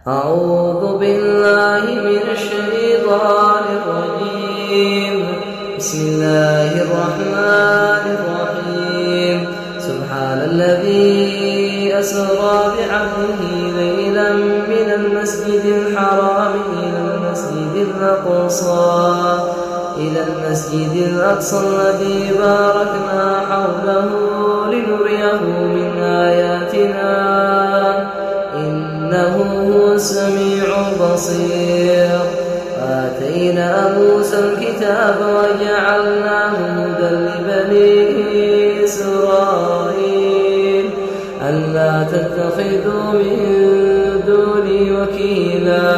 أعوذ بالله من الشيطان الرجيم. بسم الله الرحمن الرحيم. سبحان الذي أسرى بعبده ليلا من المسجد الحرام إلى المسجد الأقصى الذي باركنا حوله لنريه من آياتنا إنه هو السميع البصير. آتينا موسى الكتاب وجعلناه هدى لبني إسرائيل ألا تتخذوا من دوني وكيلا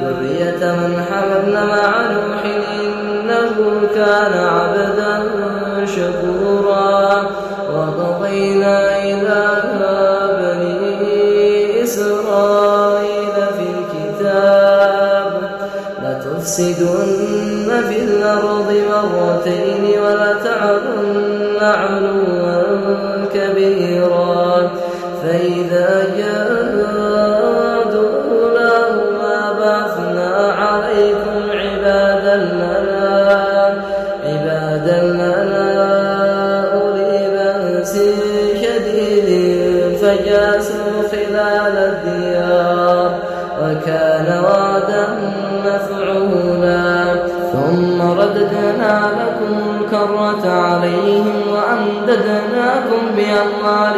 ذرية من حملنا مع نوح إنه كان عبدا شكورا. وقضينا إلى بني إسرائيل في الكتاب لتفسدن في الأرض مرتين ولتعلن علوا كبيرا. فإذا جاءوا أولاهما بعثنا عليكم عبادا لنا أولي بأس شديد فجاسوا خلال الديار وكان وعدا مفعولا. ثم رددنا لكم الكرة عليهم وأمددناكم بأموال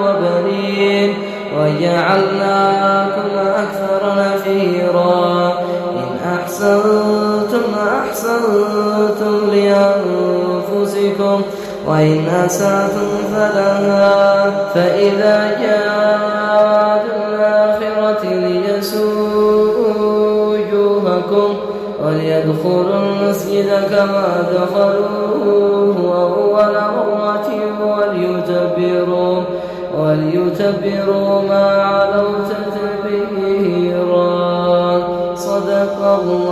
وبنين وجعلناكم أكثر نفيرا. إن أحسنتم أحسنتم لأنفسكم وإن أسأتم فلها. فإذا جاءت الآخرة ليسوءوا وجوهكم وليدخلوا المسجد كما دخلوه أول مرة وليتبروا ما علوا تتبيرا. صدق الله.